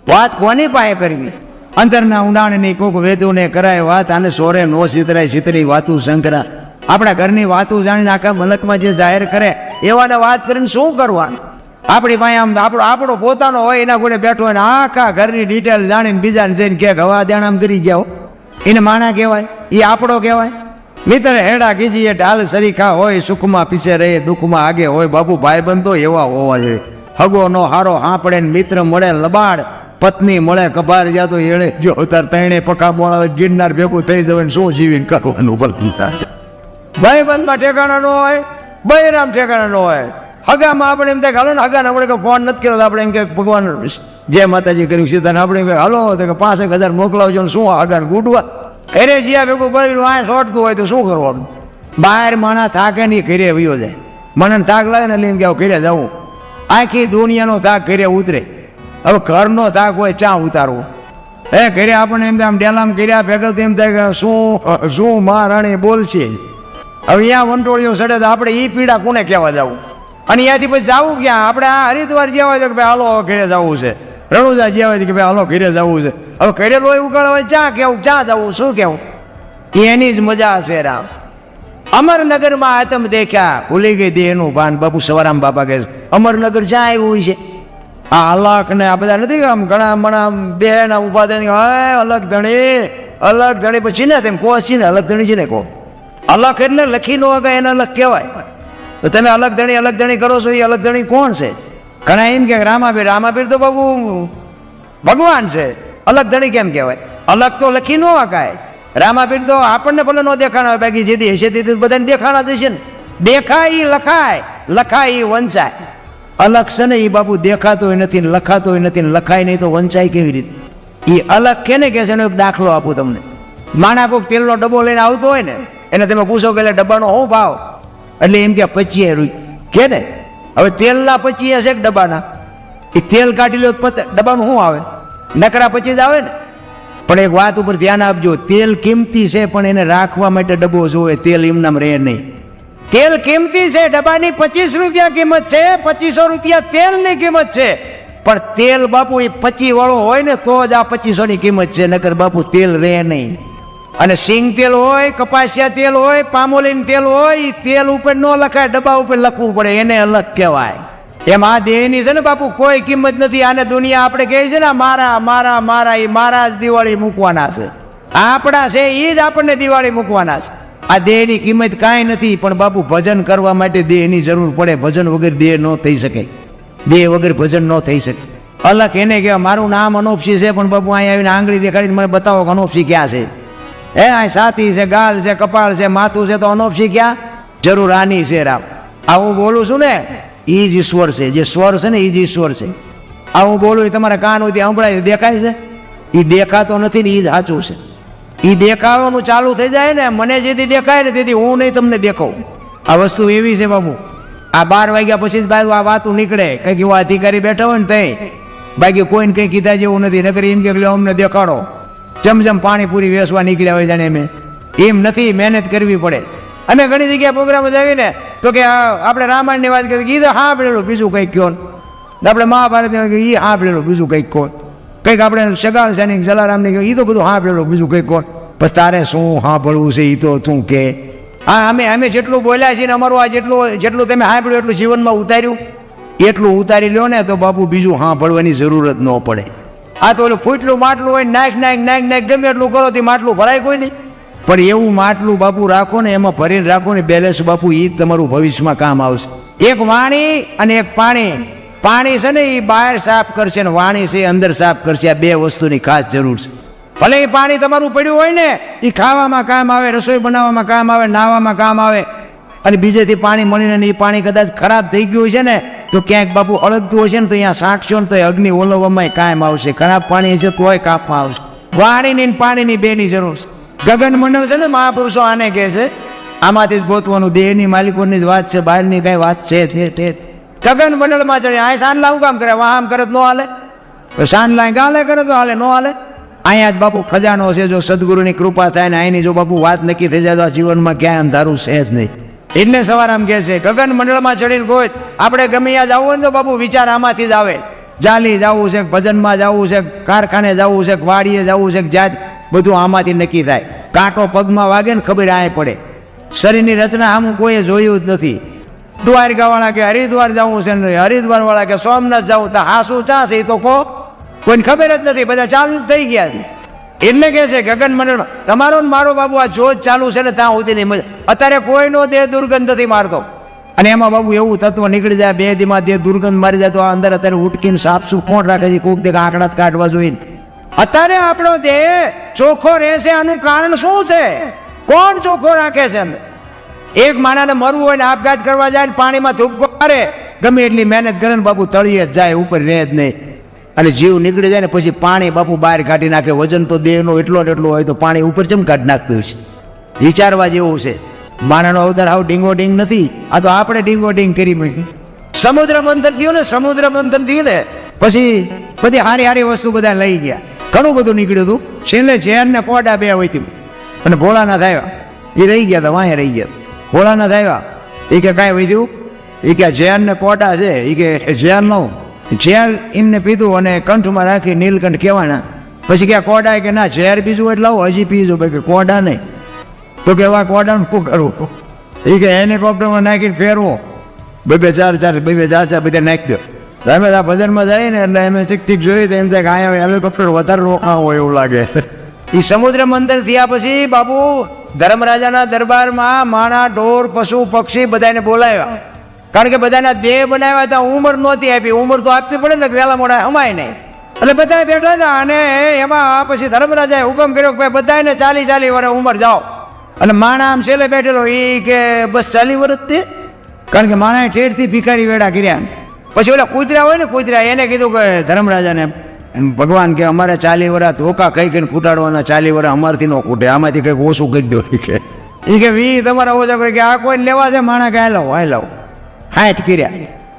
વાત કોની પાસે કરવી? અંતરના ઊંડાણની કોક વેદોને કરાય વાત, આને સોરે નો સીતરાય સીતરી વાતું શંકરા. આપણા ઘરની વાતું જાણીને આખા મલકમાં જે જાહેર કરે એવાને વાત કરીને શું કરવાનું? આપણી પાસે આમ આપણો પોતાનો હોય એના જોડે બેઠો હોય ને આખા ઘરની ડિટેલ જાણીને બીજાને જઈને કે હવા દેણામ કરી ગયા એને માણા કહેવાય? એ આપણો કહેવાય? મિત્ર હેડા કીજીએ ઢાલ સરીખા હોય, સુખમાં પીછે રહે દુઃખમાં આગે હોય. બાપુ ભાઈબંધો એવા હોવા જોઈએ. હગો નો હારો હાંપડે ને મિત્ર મળે લબાડ, પત્ની મળે કપાર જા તો એળે જો તાર તણે પકા મોળા ગિરનાર ભેગું થઈ જવાય શું જીવીને કરવાનું ભલતી થાય. ભાઈબંધમાં ઠેકાણા ન હોય, બૈરામ ઠેકાણા ન હોય. હગામાં આપણે એમ થાય હાલો ને હગાને આપણે ફોન નથી કર્યો આપણે એમ કે ભગવાન જય માતાજી કર્યું સીતાને આપણે એમ કે હાલો તો કે 5,000 મોકલાવજો ને શું હગાને ગુડવા ઘરે જ્યાં ભેગું બૈરું આ છોડતું હોય તો શું કરવાનું? બહાર માણા થાકે નહીં ઘરે વયો જાય. મને થાક લાગે ને એટલે એમ કે ઘરે જવું. આખી દુનિયાનો થાક ઘરે ઉતરે. હવે ઘરનો થાક હોય ચા ઉતારવો. ઘરે આપણને એમ આમ ડેલામ કર્યા ભેગા તો એમ થાય કે શું મહારાણી બોલશે. હવે અહીંયા વંટોળીઓ સડે તો આપણે એ પીડા કોને કહેવા જવું? અને ત્યાંથી પછી જવું ક્યાં? આપણે આ હરિદ્વાર જ્યાં હોય તો કે ભાઈ હાલો ઘરે જવું છે, રણુજા જ્યાં હોય કે ભાઈ હાલો ઘરે જવું છે. હવે ઘરે લોહી ઉગાડ હોય ચા કેવું, ચા જવું શું કેવું? એની જ મજા છે રામ. અમરનગરમાં આતમ દેખ્યા ભૂલી ગઈ દેહનું ભાન. બાપુ સવારામ બાપા કહે છે અમરનગર જ્યાં આવ્યું છે આ અલખ ને આ બધા નથી આમ ઘણા મણા બે ના ઉભા થઈને અલગ ધણી પછી ને તેમ કહો છે ને અલગ ધણી છે ને કહો. અલખ એટલે લખી ન હોય એને અલગ કહેવાય. તો તમે અલગ ધણી કરો છો એ અલગ ધણી કોણ છે? ઘણા એમ કે રામાબીર તો બાબુ ભગવાન છે, અલગ ધણી કેમ કહેવાય? અલગ તો લખી ન હકાય. રામાબીર તો આપણને ભલે ન દેખાણા હોય, બાકી જેથી હશે તે બધાને દેખાણા જશે ને. દેખાય એ લખાય, લખાય એ વંચાય. અલગ છે ને એ બાપુ દેખાતોય નથી ને લખાતોય નથી ને લખાય નહીં તો વંચાય કેવી રીતે? એ અલગ કેને કે છે એનો એક દાખલો આપું તમને. માણા કોઈક તેલનો ડબ્બો લઈને આવતો હોય ને એને તમે પૂછો કે ડબ્બાનો શું ભાવ? એટલે એમ કે 25 રૂપિયા કે ને. હવે તેલના 25 હશે ડબ્બાના, એ તેલ કાઢી લો ડબ્બાનું શું આવે? નકરા 25 આવે ને. પણ એક વાત ઉપર ધ્યાન આપજો, તેલ કિંમતી છે પણ એને રાખવા માટે ડબ્બો જોવે. તેલ એમનામ રહે નહીં. તેલ કિંમતી છે, ડબ્બાની 25 રૂપિયા કિંમત છે, 2500 રૂપિયા તેલની કિંમત છે. પણ તેલ બાપુ એ 25 વાળો હોય ને તો જ આ 2500 ની કિંમત છે, નકર બાપુ તેલ રહે નહીં. અને સિંગ તેલ હોય, કપાસિયા તેલ હોય, પામોલીન તેલ હોય, એ તેલ ઉપર ન લખાય, ડબ્બા ઉપર લખવું પડે, એને અલગ કહેવાય. એમ આ દેહની છે ને બાપુ કોઈ કિંમત નથી. આને દુનિયા આપણે કહે છે ને મારા મારા મારા, એ મારા જ દિવાળી મૂકવાના છે. આપણા છે એ જ આપણને દિવાળી મૂકવાના છે. આ દેહની કિંમત કાંઈ નથી. પણ બાપુ ભજન કરવા માટે દેહની જરૂર પડે. ભજન વગર દેહ ન થઈ શકે, દેહ વગર ભજન ન થઈ શકે. અલગ એને કહેવાય. મારું નામ અનોપસી છે પણ બાપુ અહીંયા આવીને આંગળી દેખાડીને મને બતાવો કે અનોપસી ક્યાં છે? આ છાતી છે, ગાલ છે, કપાળ છે, માથું છે, તો અનોપસી ક્યાં? જરૂર આની છે રામ. આ હું બોલું છું ને એ જ ઈશ્વર છે. જે સ્વર છે ને એ જ ઈશ્વર છે. આ હું બોલું એ તમારા કાન હોય ત્યાં સંભળાય દેખાય છે? એ દેખાતો નથી ને એ જ સાચું છે. એ દેખાવાનું ચાલુ થઈ જાય ને, મને જેથી દેખાય ને તેથી હું નહીં તમને દેખાઉં. આ વસ્તુ એવી છે બાબુ. આ 12 વાગ્યા પછી જ બાજુ આ વાતું નીકળે કંઈક એવા અધિકારી બેઠા હોય ને તઈ, બાકી કોઈને કંઈ કીધા જેવું નથી. નકર એમ કે અમને દેખાડો, જમ પાણીપુરી વેચવા નીકળ્યા હોય જાણે. એમ નથી, મહેનત કરવી પડે. અમે ઘણી જગ્યાએ પ્રોગ્રામ જ આવીને તો કે આપણે રામાયણની વાત કરી, કીધું સાંભળેલું બીજું કંઈક કહો. આપણે મહાભારત એ સાંભળેલું બીજું કંઈક કહો. કંઈક આપણે સગાળ સૈનિક જલારામની કહ્યું એ તો બધું સાંભળેલું બીજું કંઈક કહો. પણ તારે શું સાંભળવું છે એ તો તું કે. હા અમે જેટલું બોલ્યા છીએ ને અમારું આ જેટલું તમે સાંભળ્યું એટલું જીવનમાં ઉતાર્યું, એટલું ઉતારી લો ને તો બાપુ બીજું સાંભળવાની જરૂરત ન પડે. આ તો ઓલું ફૂટલું માટલું હોય નાખ ગમે એટલું કરો તે માટલું ભરાય કોઈ નહીં. પણ એવું માટલું બાપુ રાખો ને, એમાં ભરીને રાખો ને બેલેન્સ બાપુ, એ જ તમારું ભવિષ્યમાં કામ આવશે. એક વાણી અને એક પાણી. પાણી છે ને એ બહાર સાફ કરશે ને વાણી છે એ અંદર સાફ કરશે. આ બે વસ્તુની ખાસ જરૂર છે. ભલે એ પાણી તમારું પડ્યું હોય ને એ ખાવામાં કામ આવે, રસોઈ બનાવવામાં કામ આવે, નાહવામાં કામ આવે. અને બીજેથી પાણી મળીને એ પાણી કદાચ ખરાબ થઈ ગયું છે ને તો ક્યાંક બાપુ અળગતું હશે ને તો અહીંયા સાંટશો ને તો અગ્નિ ઓલવવામાં કાયમ આવશે. ખરાબ પાણી છે તોય કાપમાં આવશે. વાણીની પાણીની બેની જરૂર છે. ગગન મંડળ છે ને મહાપુરુષો આને કહે છે. આમાંથી જ ગોતવાનું. દેહની માલિકોની જ વાત છે, બહારની કઈ વાત છે? ગગન મંડળમાં ચડે આ સાનલા હું કામ કરે? વાહમ કરે તો ન હાલે? સાનલા ગાલે કરે તો હાલે? ન હાલે. અહીંયા જ બાપુ ખજાનો છે. જો સદગુરુની કૃપા થાય ને અહીંની જો બાપુ વાત નક્કી થઈ જાય તો આ જીવનમાં ક્યાંય અંધારું છે જ નહીં. એટલે સવાર આમ કહે છે ગગન મંડળમાં ચડીને કોઈ આપણે ગમે ત્યાં જવું હોય ને તો બાપુ વિચાર આમાંથી જ આવે. જાલી જવું છે, ભજનમાં જવું છે, કારખાને જવું છે, વાડીએ જવું છે, જાત બધું આમાંથી નક્કી થાય. કાંટો પગમાં વાગે ને ખબર આય પડે. શરીરની રચના આમ કોઈએ જોયું જ નથી. દ્વારકાવાળા કે હરિદ્વાર જવું છે ને હરિદ્વાર વાળા કે સોમનાથ જવું, તો હા શું ચા છે એ તો કહો, કોઈને ખબર જ નથી. બધા ચાલુ જ થઈ ગયા છે. એટલે કે છે ગગન મંડળમાં તમારો ને મારો બાબુ આ જોત ચાલુ છે ને ત્યાં સુધી નહીં મજા. અત્યારે કોઈનો દેહ દુર્ગંધ નથી મારતો. અને એમાં બાબુ એવું તત્વ નીકળી જાય, બે દીમાં દેહ દુર્ગંધ મારી જાય તો આ અંદર અત્યારે ઉટકીને સાફ શું કોણ રાખે છે? કોઈક દેખ આંકડા જ કાઢવા જોઈએ. અત્યારે આપણો દેહ ચોખ્ખો રહેશે આનું કારણ શું છે? કોણ ચોખ્ખો રાખે છે અંદર? એક માણાને મરવું હોય ને આપઘાત કરવા જાય ને પાણીમાં ધૂપકો મારે, ગમે એટલી મહેનત કરે ને બાપુ તળિયે જ જાય, ઉપર રહે જ નહીં. અને જીવ નીકળી જાય ને પછી પાણી બાપુ બહાર કાઢી નાખે. વજન તો દેહનો એટલો ને એટલો હોય તો પાણી ઉપર ચમ કાઢી નાખતું છે. વિચારવા જેવું છે. માણાનો અવતાર આવું ડીંગો ડીંગ નથી. આ તો આપણે ડીંગો ડીંગ કરી મૂકી. સમુદ્ર મંથન થયું ને, સમુદ્ર મંથન થયું ને પછી બધી હારી હારી વસ્તુ બધા લઈ ગયા. ઘણું બધું નીકળ્યું હતું. છેલ્લે ઝેર ને કોડા બે હોય અને ભોળાનાથ આવ્યા. એ રહી ગયા હતા, વાંહે રહી ગયા. ભોળાનાથ આવ્યા, એ કે કાંઈ વધ્યું? એ કે ઝેર ને કોડા છે. એ કે ઝેર નો ઝેર એમને પીધું અને કંઠમાં રાખી નીલકંઠ કહેવાના. પછી કે કોડા? કે ના, ઝેર બીજું એટલે લાવો હજી પીજો. ભાઈ કે કોડા નહીં. તો કે એવા કોડાનું શું કરવું? એ કે હેલિકોપ્ટરમાં નાખીને ફેરવો, બે ચાર બધા નાખી દો. અમે આ ભજનમાં જઈએ ને એટલે અમે ઠીક જોઈ તો એમ થાય કે અહીંયા હેલિકોપ્ટર વધારે રોકાણ હોય એવું લાગે. એ સમુદ્ર મંથન થયા પછી બાબુ ધર્મરાજાના દરબારમાં માણા, ઢોર, પશુ, પક્ષી બધાને બોલાવ્યા. કારણ કે બધાના દેહ બનાવ્યા હતા. ઉંમર નહોતી આપી. ઉંમર તો આપવી પડે ને, વહેલા મોડા હમાય નહીં. એટલે બધા બેઠા હતા. અને એમાં પછી ધર્મરાજાએ હુકમ કર્યો કે ભાઈ બધાને 40 વર્ષ ઉંમર જાઓ. અને માણા આમ છેલ્લે બેઠેલો એ કે બસ 40 વર્ષ તે. કારણ કે માણાએ ઠેરથી ભિખારી વેડા કર્યા. પછી ઓલા કૂતરા હોય ને, કૂતરા એને કીધું કે ધર્મરાજાને ભગવાન કે અમારે 40 વર્ષ ધોકા કઈ કઈને ખૂટાડવાના, 40 વર્ષ અમારથી ન ખૂટે, આમાંથી કંઈક ઓછું કરી દો. એ કે વી તમારા ઓછા કરી કે આ કોઈ લેવા છે? માણા કે હાલો 60 કર્યા.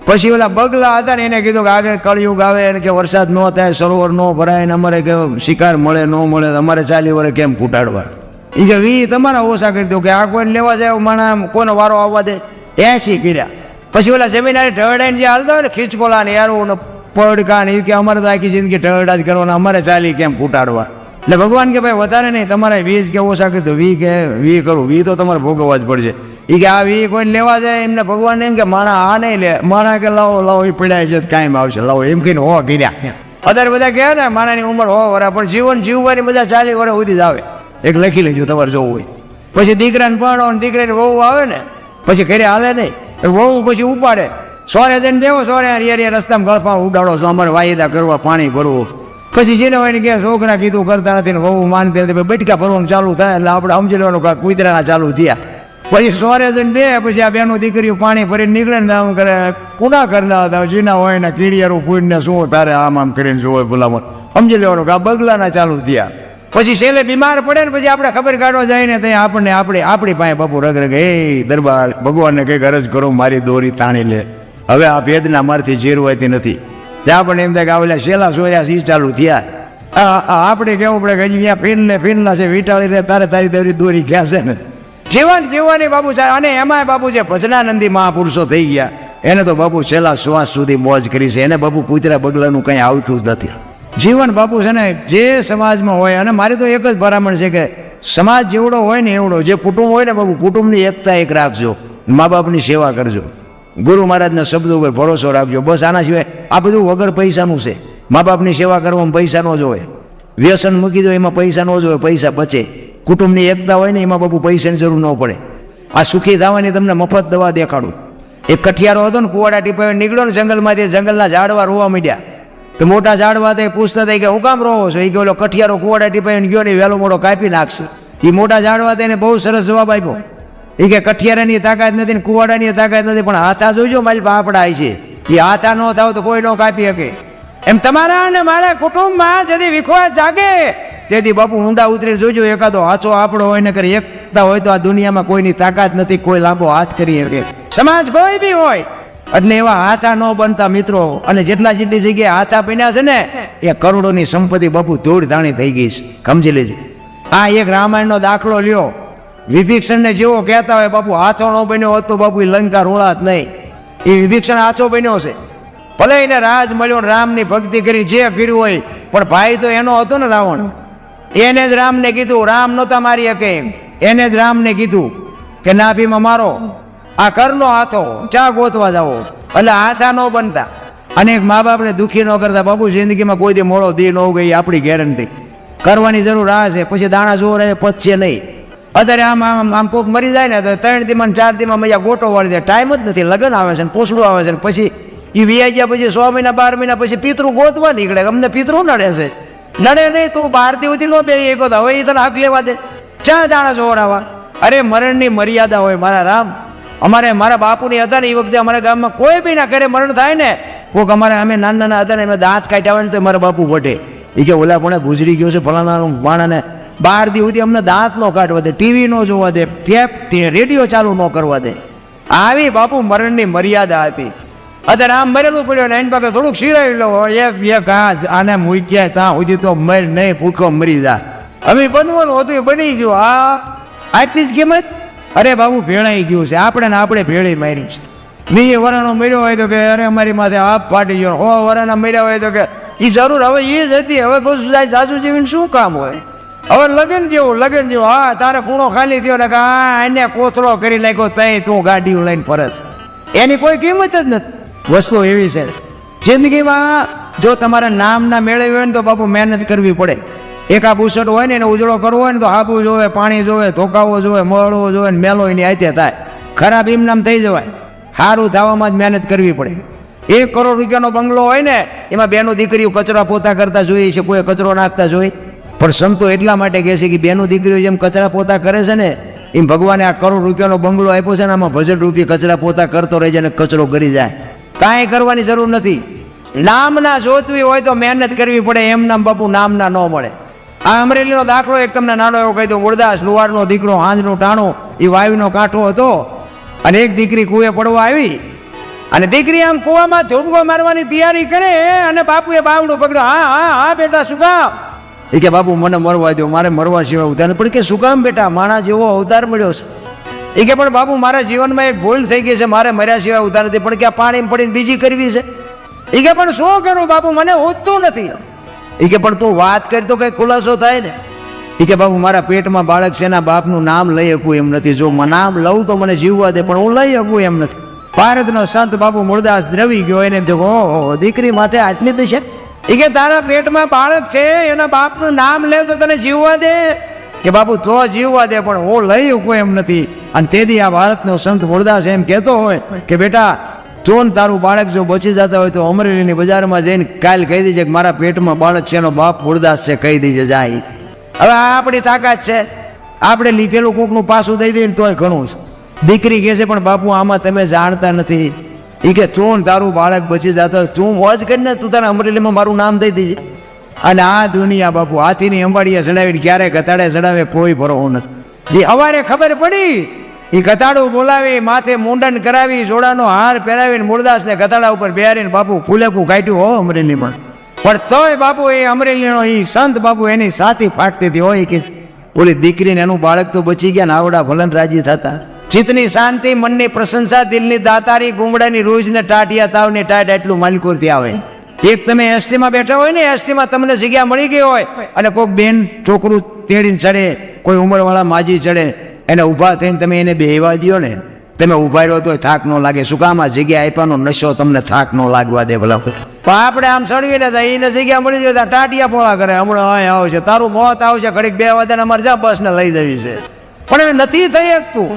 પછી ઓલા બગલા હતા ને એને કીધું કે આગળ કળયુગ આવે ને કે વરસાદ ન થાય, સરોવર ન ભરાય ને અમારે કે શિકાર મળે ન મળે, અમારે 40 વર્ષ કેમ ખૂટાડવા? એ કે વી તમારા ઓછા કરી દો કે આ કોઈને લેવા જાય માણા કોઈનો વારો આવવા દે. 80 કર્યા. પછી ઓલા જમીનારી ઢળડાઈને જે હાલતા હોય ને ખીચકોલા ને યારું ને પડકા ને, કે અમારે તો આખી જિંદગી ઢળડા જ કરવાના, અમારે 40 કેમ ખૂટાડવા? એટલે ભગવાન કે ભાઈ વધારે નહીં, તમારે 20 કે ઓછા કરી દો. 20 કરું, 20 તો તમારે ભોગવવા જ પડશે. એ કે આ 20 કોઈને લેવા જાય એમને ભગવાન એમ કે માણા આ નહીં લે. માણા કે લાવો એ પીડાય છે કાયમ આવશે, લાવો એમ કહીને હો કર્યા. અત્યારે બધા કહે ને માણાની ઉંમર 100 વર્ષ, પણ જીવન જીવવાની બધા 40 વર્ષ સુધી જ આવે. એક લખી લેજો તમારે જોવું હોય. પછી દીકરાને પરણો ને દીકરાને વહુ આવે ને પછી ઘરે હાલે નહીં. વહુ પછી ઉપાડે, સોરે જઈને દેવો, સોરે રસ્તામાં ગળફા ઉડાડો છો, અમારે વાયદા કરવા, પાણી ભરવું. પછી જેને હોય ને કે છોકરા કીધું કરતા નથી ને વહુ માનતી નથી, બેટકા ભરવાનું ચાલુ થાય એટલે આપણે સમજી લેવાનું કે કુતરાના ચાલુ થયા. પછી સોરે જઈને બે પછી આ બેનું દીકરીઓ પાણી ભરીને નીકળે ને આમ કરે કુના કરના હતા જીના હોય ને કીડિયારું ફૂડને શું તારે આમ કરીને શું હોય ભલામણ સમજી લેવાનું કે આ બગલાના ચાલુ થયા. પછી છેલ્લે બીમાર પડે ને પછી આપણે ખબર કાઢવા જાય ને ત્યાં આપણને આપણી પાસે બાપુ રગ એ દરબાર ભગવાનને કંઈક અરજ કરો, મારી દોરી તાણી લે, હવે આ ભેદના મારથી જીરવાતી નથી. ત્યાં આપણને એમ થાય કે આવેલા છેલ્લા સોર્યા સી ચાલુ થયા. આપણે કેવું પડે કે અહીંયા ફીનના છે વીટાળી રે તારે તારી દોરી ક્યાં છે ને. જીવન જીવવાની બાપુ છે. અને એમાંય બાપુ છે ભજનાનંદી મહાપુરુષો થઈ ગયા, એને તો બાપુ છેલ્લા શ્વાસ સુધી મોજ કરી છે. એને બાપુ કૂતરા બગલાનું કંઈ આવતું જ નથી. જીવન બાપુ છે ને જે સમાજમાં હોય, અને મારી તો એક જ ભરામણ છે કે સમાજ જેવડો હોય ને એવડો, જે કુટુંબ હોય ને બાપુ કુટુંબની એકતા એક રાખજો, મા બાપની સેવા કરજો, ગુરુ મહારાજના શબ્દો ઉપર ભરોસો રાખજો. બસ આના સિવાય આ બધું વગર પૈસાનું છે. મા બાપની સેવા કરવામાં પૈસા ન જોવે, વ્યસન મૂકી દો એમાં પૈસા ન જોવે, પૈસા બચે. કુટુંબની એકતા હોય ને એમાં બાપુ પૈસાની જરૂર ન પડે. આ સુખી થવાની તમને મફત દવા દેખાડું. એક કઠિયારો હતો ને કુવાડા ટીપાવે નીકળ્યો ને જંગલમાંથી, જંગલના ઝાડવા રોવા માંડ્યા. તો મોટા ઝાડવા તે પૂછતા હતા કે હું કામ રોવો છો? એ કે ઓલો કઠિયારો કુવાડા ટીપાઈને ગયો ને વહેલો મોડો કાપી નાખશે. એ મોટા ઝાડવા તેને બહુ સરસ જવાબ આપ્યો. એ કે કઠિયારાની તાકાત નથી ને કુવાડાની તાકાત નથી, પણ હાથા જોઈજો મારી પાપડા છે. એ હાથા ન થાવ તો કોઈ ન કાપી શકે. એમ તમારા અને મારા કુટુંબમાં જેથી વિખવાદ જાગે તેથી બાપુ ઊંડા ઉતરીને જોજો, એકાદો હાથો આપણો હોય ને કરી એકતા હોય તો આ દુનિયામાં કોઈની તાકાત નથી, કોઈ લાંબો હાથ કરી શકે. સમાજ કોઈ બી હોય એટલે એવા હાથા ન બનતા મિત્રો. અને જેટલી જગ્યાએ હાથા બન્યા છે ને એ કરોડોની સંપત્તિ બાપુ ધૂળ ધાણી થઈ ગઈ છે, સમજી લેજો. આ એક રામાયણનો દાખલો લ્યો. વિભીક્ષણને જેવો કહેતા હોય બાપુ હાથો ન બન્યો હોત તો બાપુ લંકા રોળાત નહીં. એ વિભીક્ષણ હાથો બન્યો છે. ભલે એને રાજ મળ્યો, રામની ભક્તિ કરી, જે કર્યું હોય, પણ ભાઈ તો એનો હતો ને રાવણ. એને જ રામને કીધું, રામ નહોતા મારી શકે, એને જ રામને કીધું કે નાભીમાં મારો આ કરનો હાથો, ચા ગોતવા જાવો, એટલે હાથા ન બનતા. અને એક મા બાપને દુઃખી ન કરતા. બાપુ જિંદગીમાં કોઈ દી મોડો દી ન ગઈ, આપણી ગેરંટી. કરવાની જરૂર આ છે, પછી દાણા જોર રહે પચશે નહીં. અત્યારે આમ કોક મરી જાય ને તો 3 દીમાં 4 દીમાં મજા ગોટો વાળી દે. ટાઈમ જ નથી. લગ્ન આવે છે ને પોસડું આવે છે ને પછી એ વિયા ગયા પછી 6 મહિના 12 મહિના પછી પિતૃ ગોતવા નીકળે. અમને પિતૃ નડે છે. નડે નહીં, તું 12 દિવસથી નો બે એક હવે એ તને હાક લેવા દે. ચા દાણા જોર આવા. અરે મરણની મર્યાદા હોય મારા રામ. અમારે મારા બાપુની હતા ને એ વખતે અમારા ગામમાં કોઈ બી ના કરે મરણ થાય ને, કોઈક અમારે અમે નાના હતા ને એમાં દાંત કાઢ્યા હોય ને તો મારા બાપુ વટે. એ કે ઓલા પણ ગુજરી ગયો છે ફલાણા માણાને 12 દિવસ સુધી અમને દાંત ન કાઢવા દે, ટીવી ન જોવા દે, રેડિયો ચાલુ ન કરવા દે. આવી બાપુ મરણની મર્યાદા હતી. અત્યારે આમ મરેલું પડ્યો ને એની પાસે થોડુંક શીરાવી લો, એક ઘાસ આને મૂક્યા ત્યાં સુધી તો મર નહીં, ભૂખો મરી જા. હવે બનવાનું હતું એ બની ગયું. આટલી જ કિંમત. અરે બાબુ ભેળાઈ ગયું છે. આપણે ને આપણે ભેળી મારી છે. 2 વર્ષનો મર્યો હોય તો કે અરે અમારી માથે આપ ફાટી ગયો. 100 વર્ષના મર્યા હોય તો કે એ જરૂર હવે એ જ હતી. હવે બધું સાચું જીવીને શું કામ હોય? હવે લગન જેવું. હા, તારે ખૂણો ખાલી થયો ને કે એને કોથળો કરી નાખ્યો તઈ તું ગાડીઓ લઈને ફરસ. એની કોઈ કિંમત જ નથી. વસ્તુ એવી છે જિંદગીમાં, જો તમારા નામના મેળવ્યું હોય ને તો બાપુ મહેનત કરવી પડે. એક આ બુસટ હોય ને એને ઉજળો કરવો હોય ને તો હાબુ જોવે, પાણી જોવે, ધોકાવો જોવે, મળવો જોવે ને મેલો એની આતે થાય. ખરાબ ઇમનામ થઈ જવાય. સારું થવામાં જ મહેનત કરવી પડે. 1 કરોડ રૂપિયાનો બંગલો હોય ને એમાં બેનો દીકરીઓ કચરા પોતા કરતા જોઈએ છે, કોઈ કચરો નાખતા જોઈ. પણ સંતો એટલા માટે કહે છે કે બેનો દીકરીઓ જેમ કચરા પોતા કરે છે ને એમ ભગવાને આ કરોડ રૂપિયાનો બંગલો આપ્યો છે ને આમાં ભજન રૂપી કચરા પોતા કરતો રહે છે અને કચરો કરી જાય. કાંઈ કરવાની જરૂર નથી. નામના જોતવી હોય તો મહેનત કરવી પડે. એમ નામ બાપુ નામના ન મળે. આ અમરેલીનો દાખલો એક તમને નાનો એવો કહી દઉં. મુરદાસ લુવારનો દીકરો, હાંજનું ટાણું, એ વાયુનો કાંઠો હતો અને એક દીકરી કૂએ પડવા આવી અને દીકરી આમ કૂવામાં ધૂમકો મારવાની તૈયારી કરે અને બાપુએ બાવડું પકડ્યો. હા બેટા શું કામ? એ કે બાપુ મને મરવા દો, મારે મરવા સિવાય ઉતાર. પણ કે શું કામ બેટા? માણા જેવો અવતાર મળ્યો છે. એ કે પણ બાપુ મારા જીવનમાં એક ભૂલ થઈ ગઈ છે, મારે મર્યા સિવાય ઉતાર નથી. પણ કે પાણીમાં પડીને બીજી કરવી છે. એ કે પણ શું કરું બાપુ, મને હોતું નથી. એ કે પણ તું વાત કરી તો કઈ ખુલાસો થાય ને. એ કે બાપુ મારા પેટમાં બાળક છે, એના બાપનું નામ લઈ શકું એમ નથી. જો નામ લઉં તો મને જીવવા દે, પણ હું લઈ શકું એમ નથી. ભારતનો સંત બાપુ મુરદાસ દ્રવી ગયો. એને એમ થયું ઓહો દીકરી માથે આટલી જ છે. એ કે તારા પેટમાં બાળક છે, એના બાપનું નામ લે તો તને જીવવા દે. કે બાપુ તો જીવવા દે, પણ હું લઈ શકું એમ નથી. અને તેથી આ ભારતનો સંત મુરદાસ એમ કહેતો હોય કે બેટા તું તારું બાળક જો બચી જતા હોય તો અમરેલીની બજારમાં જઈને કાલ કહી દેજે કે મારા પેટમાં બાળક છે, એનો બાપ મુરદાસ છે, કહી દેજે જાય. હવે આ આપણી તાકાત છે. આપણે લીધેલું કોકનું પાછું દઈ દઈએ તોય ઘણું છે. દીકરી કહે છે પણ બાપુ આમાં તમે જાણતા નથી. એ કે તું તારું બાળક બચી જતો તું મોજ કરીને તું તારા અમરેલીમાં મારું નામ દઈ દેજે. અને આ દુનિયા બાપુ હાથીની અંબાડીએ ચડાવીને ક્યારે ગતાડે ચડાવે કોઈ ભરોસો નથી. એ અવારે ખબર પડી, એ ગતાડું બોલાવી, માથે મુંડન કરાવી, જોડાનો હાર પહેરાવીને મુરદાસને ગતાડા ઉપર બેહારીને બાપુ ફૂલેકું કાઢ્યું હો અમરેલીમાં. પણ તોય બાપુ એ અમરેલીનો એ સંત બાપુ એની સાથી ફાટતી હતી. હોય કે ઓલી દીકરીને એનું બાળક તો બચી ગયા ને આવડા ભલન રાજી થતા. ચિત્તની શાંતિ, મનની પ્રશંસા, દિલની દાતારી, ગુમડાની રોજ ને ટાટિયા તાવની ટાટ એટલું માલિકોરથી આવે. એક તમે એસટીમાં બેઠા હોય ને, એસટીમાં તમને જગ્યા મળી ગઈ હોય અને કોઈક બેન છોકરું તેડીને ચડે, કોઈ ઉંમરવાળા માજી ચડે, એને ઊભા થઈને તમે એને બેહવા દો ને, તમે ઊભા રહ્યો તો થાક ન લાગે. શું કામ? આ જગ્યા આપ્યાનો નશો તમને થાક ન લાગવા દે. ભલા પણ આપણે આમ સળવી લેતા એને જગ્યા મળી જાય ત્યાં ટાટિયા પોળા કરે. હમણાં અહીં આવશે, તારું મોત આવશે, ઘડીક 2 વાગ્યાને અમારે જા બસને લઈ જવી છે. પણ હવે નથી થઈ શકતું.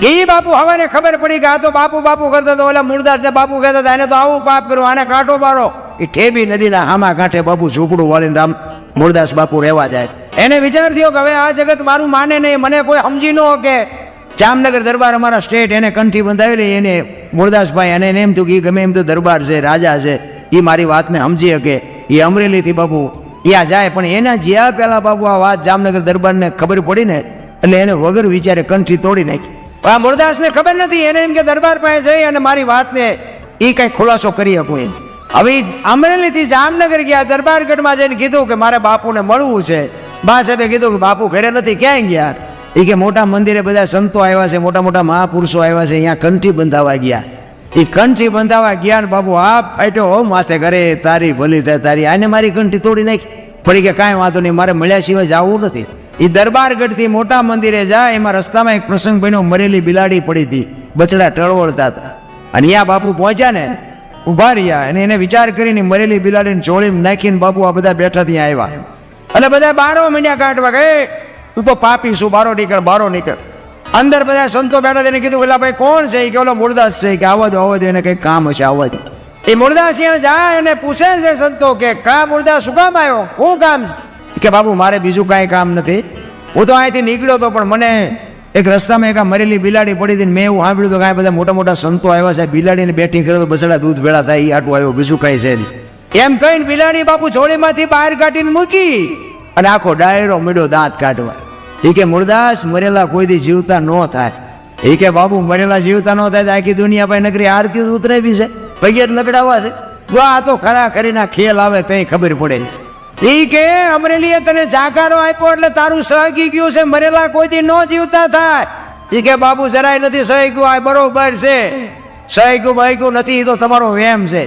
એ બાપુ હવાને ખબર પડી કે આ તો બાપુ કરતા તો ઓલા મુરદાસ ને બાપુ કહેતા હતા એને તો આવું પાપ કર્યું, આને કાંટો મારો. એ ઠેબી નદીના હામા કાંઠે બાપુ ઝૂંપડું વાળીને રામ મુરદાસ બાપુ રહેવા જાય. એને વિચાર થયો કે હવે આ જગત મારું માને નહીં, મને કોઈ સમજી ન કે. જામનગર દરબાર અમારા સ્ટેટ એને કંઠી બંધાવેલી. એને મુરદાસભાઈ અને એને એમ થયું કે એ ગમે એમ તો દરબાર છે, રાજા છે, એ મારી વાતને સમજી શકે. એ અમરેલીથી બાપુ ત્યાં જાય. પણ એના જ્યાં પહેલાં બાપુ આ વાત જામનગર દરબારને ખબર પડી ને એટલે એને વગર વિચારે કંઠી તોડી નાખી. આ મુરદાસને ખબર નથી. એને એમ કે દરબાર પાસે જઈ અને મારી વાતને એ કંઈક ખુલાસો કરી શકું એમ. હવે અમરેલીથી જામનગર ગયા, દરબારગઢમાં જઈને કીધું કે મારે બાપુને મળવું છે. બા સાહેબે કીધું કે બાપુ ઘરે નથી, ક્યાંય ગયા? એ કે મોટા મંદિરે બધા સંતો આવ્યા છે, મોટા મોટા મહાપુરુષો આવ્યા છે, અહીંયા કંઠી બંધાવા ગયા. એ કંઠી બંધાવા જ્ઞાન બાબુ આપ ફાટ્યો હો માથે કરે તારી ભલી થાય તારી આને મારી કંઠી તોડી નાખી પડી કે કાંઈ વાંધો નહીં મારે મળ્યા સિવાય જવું નથી. એ દરબારગઢથી મોટા મંદિરે જાય એમાં રસ્તામાં એક પ્રસંગ બન્યો મરેલી બિલાડી પડી હતી બચડા ટળવળતા હતા અને યા બાપુ પહોંચ્યા ને ઉભા રહ્યા અને એને વિચાર કરીને મરેલી બિલાડીને ચોળીમાં નાખીને બાપુ આ બધા બેઠા ત્યાં આવ્યા એટલે બધા બારો મીંડ્યા કાઢવા કે તું તો પાપી શું બારો નીકળ અંદર બધા સંતો બેઠા તેને કીધું પેલા ભાઈ કોણ છે કે ઓલો મૂળદાસ છે કે આવવા દો એને કંઈક કામ હશે આવવા દે. એ મૂળદાસ ત્યાં જાય અને પૂછે છે સંતો કે કા મૂળદાસ શું કામ આવ્યો શું કામ છે કે બાબુ મારે બીજું કાંઈ કામ નથી હું તો અહીંથી નીકળ્યો હતો પણ મને એક રસ્તામાં એક મરેલી બિલાડી પડી હતી મેં એવું સાંભળ્યું તો કાંઈ બધા મોટા મોટા સંતો આવ્યા છે બિલાડીને બેઠી કરે તો બસડા દૂધ ભેળા થાય એ આટલું આવ્યો બીજું કાંઈ છે નહીં એમ કહીને બિલાડી બાપુ જોડીમાંથી બહાર કાઢીને મૂકી અને આખો ડાયરો મીડો દાંત કાઢવા. એ કે મૂળદાસ મરેલા કોઈ દી જીવતા ન થાય. એ કે બાબુ મરેલા જીવતા ન થાય તો આખી દુનિયા પાસે નકરી આરતી ઉતરાવી છે પગેર નકડાવા છે જો આ તો ખરા કરીને ખેલ આવે તઈ ખબર પડે. એ કે અમરેલીએ તને જાકારો આપ્યો એટલે તારું સહગી ગયું છે મરેલા કોઈ દી ન જીવતા થાય. એ કે બાબુ જરાય નથી સહગ્યું આ બરોબર છે સહગ્યું નથી તો તમારો વેમ છે.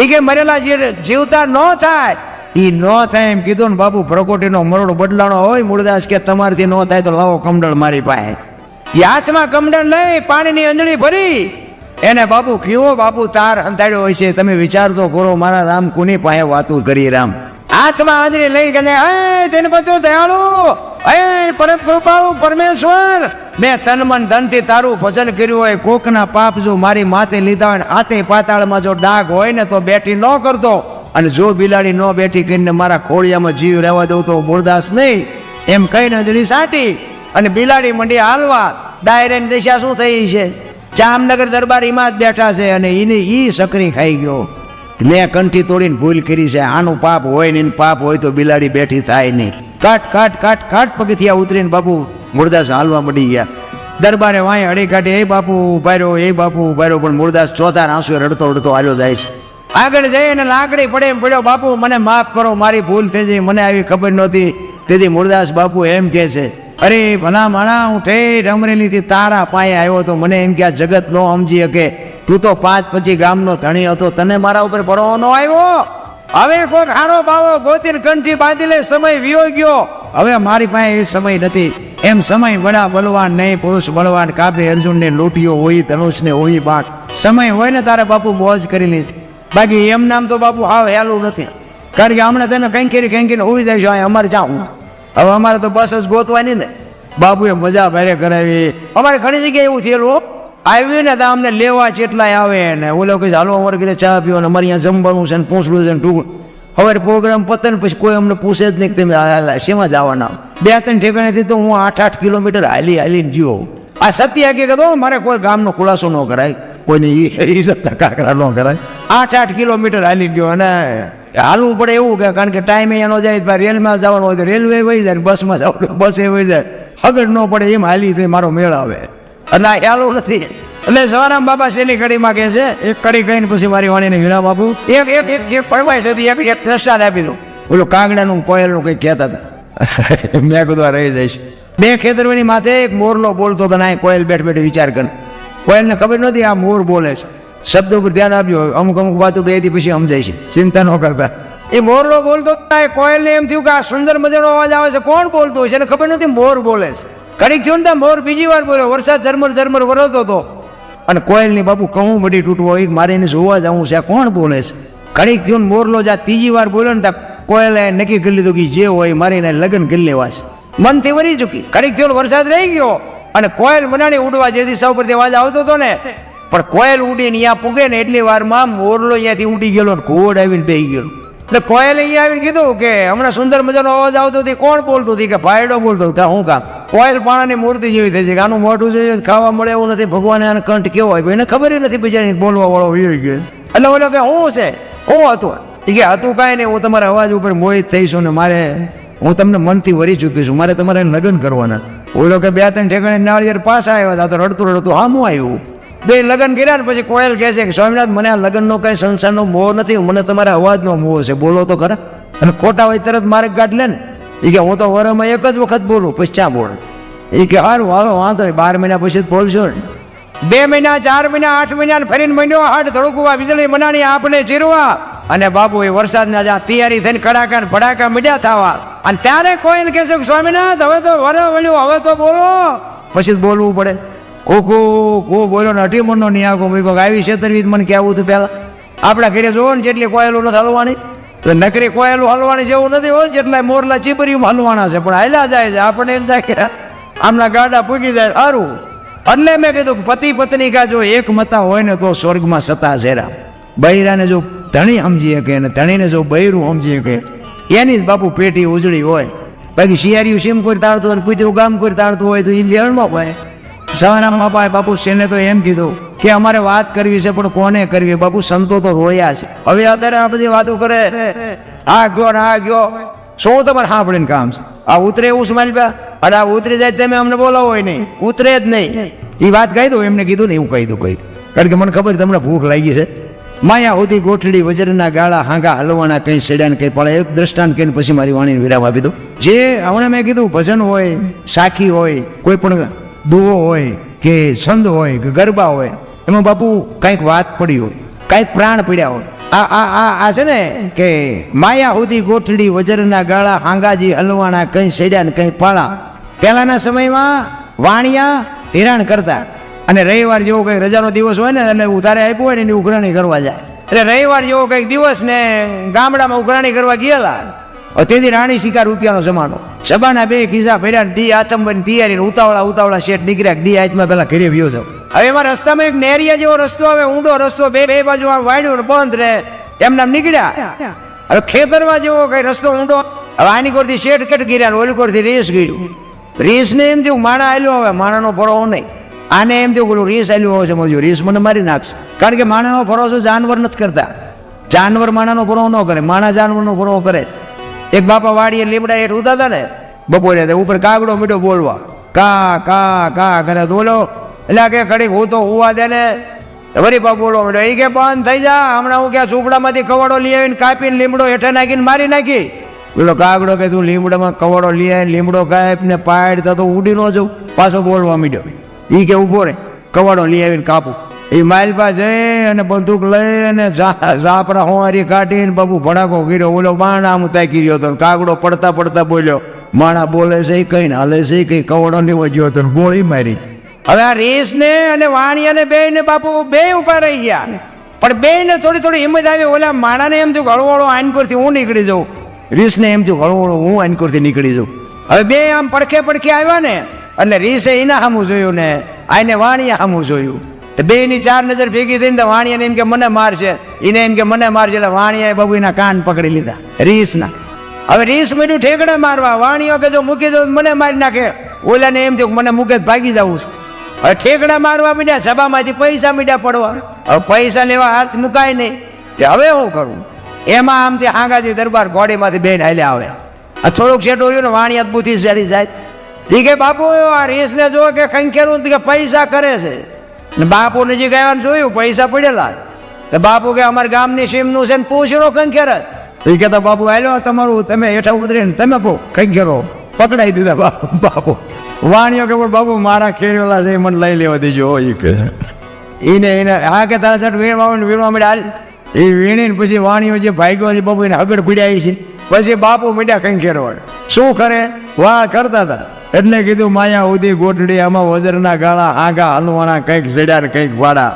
એ કે મરેલા જીવતા ન થાય એ ન થાય એમ કીધું ને બાપુ પ્રકોટીનો મરોડો બદલાણો હોય મૂળદાસ કે તમારથી ન થાય તો લાવો કમડળ મારી પાસે. એ હાથમાં કમડળ લઈ પાણીની અંજળી ભરી એને બાપુ કયો બાપુ તાર અંધાડ્યો હોય છે તમે વિચારતો કરો મારા રામ કોની પાસે વાતું કરી રામ. હાથમાં અંજળી લઈ ગયે હે તેને બધું દયાળુ હે પરમ કૃપાળુ પરમેશ્વર મેં તન મન ધનથી તારું ભજન કર્યું હોય કોકના પાપ જો મારી માથે લીધા હોય આતે પાતાળમાં જો ડાઘ હોય ને તો બેઠી ન કરતો અને જો બિલાડી ન બેઠી કરીને મારા ખોળિયામાં જીવ રહેવા દઉં તો મૂળદાસ નહીં એમ કહીને અંજળી સાટી અને બિલાડી મંડી હાલવા ડાયરેક્ટ દિશા શું થઈ છે જામનગર દરબાર એમાં જ બેઠા છે અને એની ઈ સકરી ખાઈ ગયો મેં કંઠી તોડીને ભૂલ કરી છે આનું પાપ હોય ને પાપ હોય તો બિલાડી બેઠી થાય નહીં. કાટ પગથિયા ઉતરીને બાપુ મૂળદાસ હાલવા મળી ગયા. દરબારે વાંય અડી કાઢી એ બાપુ ઉભાર્યો પણ મૂળદાસ ચોથા આંસુ રડતો હાલ્યો જાય છે. આગળ જઈ અને લાકડી પડે એમ પડ્યો બાપુ મને માફ કરો મારી ભૂલ થઈ જઈ મને આવી ખબર નહોતી. તેથી મૂળદાસ બાપુ એમ કહે છે અરે ભલા માણા હું ઠેઠ અમરેલીથી તારા પાયે આવ્યો તો મને એમ કે આ જગત નો સમજી શકે તું તો 5-25 ગામનો ધણી હતો તને મારા ઉપર ભરોસો ન આવ્યો. હવે કોઈ ખારો બાવો ગોતીને કંઠી બાંધી લે સમય વિયો ગયો હવે મારી પાસે એ સમય નથી. એમ સમય બડા બલવાન નહીં પુરુષ બળવાન કાપે અર્જુનને લૂંટ્યો હોય ધનુષને હોય બાક સમય હોય ને તારે બાપુ મોજ કરી લીધી બાકી એમ નામ તો બાપુ હાવ હેલું નથી. કારણ કે હમણાં તમે કંઈકીને ઉડી જાય છો અમારે જાઉં હવે અમારે તો બસ જ ગોતવાની ને. બાપુએ મજા ભારે કરાવી અમારે ઘણી જગ્યાએ એવું થયેલું આવ્યું ને તો અમને લેવા ચેટલાય આવે ને ઓલો કે હાલો અમારે ઘરે ચા પીવો ને અમારે અહીંયા જમવાનું છે ને પૂછડું છે ને ટૂંકું હવે પ્રોગ્રામ પતે ને પછી કોઈ અમને પૂછે જ નહીં કે તમે શેમાં જવાના 2-3 ઠેકાણેથી તો હું 8-8 કિલોમીટર હાલીને જીવો. આ સત્ય હકીકત હો મારે કોઈ ગામનો ખુલાસો ન કરાય કોઈને ઈજ્જત કાકરા ન કરાય. 8-8 કિલોમીટર હાલી ગયો અને હાલવું પડે એવું કે કારણ કે ટાઈમે એનો જાય રેલમાં જવાનું હોય તો રેલવે વહી જાય બસમાં જવાનું બસે વહી જાય હગડ ન પડે એમ હાલી મારો મેળ આવે એટલે ખ્યાલું નથી. એટલે સવારામ બાબા શેલી કડીમાં કહે છે એક કડી કહીને પછી મારી વાણીને વીણા બાપુ એક ફરમાય છે એક પ્રસાદ આપી દઉં ઓલું કાગડાનું કોયલનું કંઈક કહેતા હતા મેં કીધું રહી જઈશ. 2 ખેતરની માથે એક મોરલો બોલતો હતો ના કોયલ બેઠ વિચાર કર કોયલને ખબર નથી આ મોર બોલે છે શબ્દો પર ધ્યાન આપજો અમુક વાતો 2 દી પછી સમજાય છે ચિંતા ન કરતા. એ મોરલો બોલતો કોયલને એમ થયું કે આ સુંદર મજાનો અવાજ આવે છે કોણ બોલતો હોય છે એને ખબર નથી મોર બોલે છે. ઘડીક થયું ને મોર બીજી વાર બોલ્યો વરસાદ ઝરમર વરસતો હતો અને કોયલની બાપુ કહું બધી તૂટવો એક મારે એને જોવા જવું છે કોણ બોલે છે. ઘડીક થયું મોરલો જા ત્રીજી વાર બોલ્યો ને ત્યાં કોયલે નક્કી કરી લીધું કે જે હોય મારે એને લગ્ન કરી લેવા છે મનથી વળી ચૂકી. ઘડીક થયો વરસાદ રહી ગયો અને કોયલ મનાણી ઉડવા જે દિશા ઉપરથી અવાજ આવતો હતો ને પણ કોયલ ઉડીને અહીંયા પૂગે ને એટલી વારમાં મોરલો અહીંયાથી ઉડી ગયેલો ને ઘોડ આવીને બેસી ગયો. એટલે કોયલે અહીંયા આવીને કીધું કે હમણાં સુંદર મજાનો અવાજ આવતો હતી કોણ બોલતું હતી કે ભાઈડો બોલતો હતો હું કામ કોયલ પાણાની મૂર્તિ જેવી થઈ છે કે આનું મોઢું જોઈએ ખાવા મળે એવું નથી ભગવાને આને કંઠ કેવો હોય એને ખબર નથી બિચારી બોલવા વાળો વયો ગયો. એટલે ઓલો કે હું છે હું હતું એ કે હતું કાંઈ નહીં હું તમારા અવાજ ઉપર મોહિત થઈશું ને મારે હું તમને મનથી વરી ચૂકી છું મારે તમારે લગ્ન કરવાના. ઓલો કે 2-3 ઠેકાણે નાળિયેર પાછા આવ્યા હતા તો રડતું હા હું આવ્યું 2 લગ્ન કર્યા ને પછી કોયલ કહે છે કે સ્વામિનાથ મને આ લગ્નનો કઈ સંસારનો મોહ નથી મને તમારા અવાજનો મોહ છે બોલો તો ખરા. અને ખોટા હોય તરત મારે ગાઢ લે ને એ કે હું તો વરમાં એક જ વખત બોલું પછી ચા બોલ એ કે હારું હાલો વાંધો નહીં 12 મહિના પછી જ બોલશો ને 2 મહિના 4 મહિના 8 મહિના ફરીને મહિનો હાડ ધડકવા વીજળી બનાની આપણે ચીરવા અને બાપુ એ વરસાદના જ્યાં તૈયારી થઈને કડાકા ને ભડાકા મીડ્યા થવા અને ત્યારે કોઈને કહેશે કે સ્વામિનાથ હવે તો વળ્યું હવે તો બોલો, પછી બોલવું પડે. કો બોલો ને 18 મણનો નહીં આગો મૂકો આવી છેતરવી મને કહેવું હતું પહેલા. આપણા ઘરે જોવો ને જેટલી કોયલું નથી હલવાની તો નકરી કોયલું હલવાની જેવું નથી હોય, જેટલા મોરલા ચીપરીમાં હલવાના છે પણ હાલ્યા જાય છે. આપણે એમ થાય કે આમના ગાડા પૂગી જાય સારું. એટલે મેં કીધું કે પતિ પત્ની કા જો એક મતા હોય ને તો સ્વર્ગમાં સતા ઝેરા. બૈરાને જો ધણી સમજી શકે અને ધણીને જો બૈરું સમજી શકે એની જ બાપુ પેટી ઉજળી હોય. બાકી શિયાળિયું સીમ કોઈ તાળતું હોય કુતરું ગામ કોઈ તાળતું હોય તો એ લેણમાં હોય. સવાના બાપા બાપુ શેને તો એમ કીધું કે અમારે વાત કરવી છે પણ કોને કરવી? બાપુ સંતો તો રોયા છે. હવે અત્યારે આ બધી વાતો કરે આ ગયો ને આ ગયો, શું તમારે સાંભળીને કામ છે? આ ઉતરે એવું છે મારી પા? અને આ ઉતરી જાય તમે અમને બોલાવો હોય નહીં, ઉતરે જ નહીં. એ વાત કહી દઉં એમને કીધું ને એવું કહી દઉં કારણ કે મને ખબર તમને ભૂખ લાગી છે. માયા હોતી ગોઠડી વજરના ગાળા હાંગા હલવાના કઈ સેડ્યા ને કઈ પડે. એક દ્રષ્ટાંત કહીને પછી મારી વાણીને વિરામ આપી દઉં. જે હમણાં મેં કીધું ભજન હોય, સાખી હોય, કોઈ પણ દુઓ હોય કે છંદ હોય કે ગરબા હોય, એમાં બાપુ કંઈક વાત પડી હોય, કંઈક પ્રાણ પડ્યા હોય. આ છે ને કે માયા હોતી ગોઠડી વજરના ગાળા હાંગાજી હલવાના કઈ સેડ્યા ને કઈ પાળા. પહેલાના સમયમાં વાણિયા ધિરાણ કરતા અને રવિવાર જેવો કંઈક રજાનો દિવસ હોય ને એટલે ઉતારે આપ્યું હોય ને એની ઉઘરાણી કરવા જાય. એટલે રવિવાર જેવો કંઈક દિવસ ને ગામડામાં ઉઘરાણી કરવા ગયેલા. તેથી રાણી શિકાર રૂપિયાનો જમાનો. સબાના 2 ખિસ્સા ભર્યા દી આતંબની તૈયારી ઉતાવળા શેઠ નીકળ્યા દી હાથમાં પેલા ઘરે વ્યો જાવ. હવે એમાં રસ્તામાં એક નેરિયા જેવો રસ્તો આવે, ઊંડો રસ્તો, બે બાજુ વાડ્યું ને બંધ રહે એમના નીકળ્યા. હવે ખેતરમાં જેવો કઈ રસ્તો ઊંડો. હવે આની કોરથી શેઠ કેટ ગીર્યા, ઓલી કોરથી રેસ ગીર્યું. રેસ ને એમ થયું માણા આલ્યો, હવે માણાનો ભરો નહીં. આને એમ થયું પેલું રીસ આલ્યું હોય સમજ્યું રીસ મને મારી નાખશે. કારણ કે માણાનો ભરોસો જાનવર નથી કરતા. જાનવર માણાનો ભરો ન કરે, માણા જાનવરનો ભરો કરે. એક બાપા વાડીએ લીમડા હેઠ ઉતાતા ને બપોરે ઉપર કાગડો મીઠો બોલવા કા કા કા કરે બોલો. એટલે કે ઘડીક હું તો હોવા દે ને વરી બાપ બોલવા મીઠો. એ કે બંધ થઈ જા, હમણાં હું ક્યાં ઝૂંપડામાંથી કવાડો લઈ આવીને કાપીને લીમડો હેઠે નાખીને મારી નાખી. પેલો કાગડો કે તું લીમડામાં કવાડો લઈ આવીને લીમડો કાપીને પાડતા તો ઉડી ન જવું. પાછો બોલવા મીઠો. એ કે ઉભો રે કવાડો લઈ આવીને કાપું. એ માલપા જઈ અને બંદૂક લઈ અને ઝાપડા હોવારી કાઢીને બાપુ ભડાકો કર્યો. ઓલો માણા આમ તાકી રહ્યો હતો. કાગડો પડતા પડતા બોલ્યો માણા બોલે છે કઈ ને હાલે છે કઈ કવડો લેવો ગયો હતો ગોળી મારી. હવે આ રેસ ને અને વાણિયાને બે ને બાપુ બે ઉભા રહી ગયા. પણ બે ને થોડી થોડી હિંમત આવી. ઓલા માણાને એમ થયું હળવળો આનકોરથી હું નીકળી જાઉં. રીસને એમ થયું હળવળો હું આનકોરથી નીકળી જાઉં. હવે બે આમ પડખે પડખે આવ્યા ને એટલે રીસે એના સામું જોયું ને આને વાણિયા સામું જોયું. બે ની 4 નજર ભેગી થઈને તો વાણિયાને એમ કે મને મારશે, એને એમ કે મને મારશે. એટલે વાણિયાએ બાબુ એના કાન પકડી લીધા રીસના. હવે રીસ મીઠું ઠેકડા મારવા. વાણિયો કે જો મૂકી દઉં મને મારી નાખે. ઓલાને એમ થયું મને મૂકે ભાગી જવું છે. હવે ઠેકડા મારવા મીડ્યા, સભામાંથી પૈસા મીડ્યા પડવા. હવે પૈસા લેવા હાથ મુકાય નહીં કે હવે શું કરવું? એમાં આમથી હાંગાજી દરબાર ઘોડીમાંથી બેન હાલ્યા આવે. આ થોડુંક શેઠું રહ્યું ને વાણિયા બુથી ચડી જાય. એ કે બાપુ આ રીસને જો કે ખંખેરું કે પૈસા કરે છે. બાપુ નજીક આવ્યા જોયું પૈસા પડેલા. તો બાપુ કે અમારા ગામની સીમનું છે ને તું શીરો કંખેર. એ કહેતા બાપુ આલ્યો તમારું, તમે હેઠા ઉતરીને તમે કંખેરો પકડાઈ દીધા બાપુ. વાણિયો કે બાપુ મારા ખેરેલા છે મને લઈ લેવા દેજો. એ કે એને હા કે તારા સાઠ વીણવા મળે હાલ. એ વીણીને પછી વાણિયો જે ભાગ્યો છે બાપુ એને હગડ પીડાય છે. પછી બાપુ મીડ્યા કંખેરવાડ. શું કરે? વાળ કરતા હતા. એટલે કીધું માયા ઉદી ગોઠડી આમાં વજરના ગાળા આગા હલવાણા કંઈક જડ્યા કંઈક વાડા.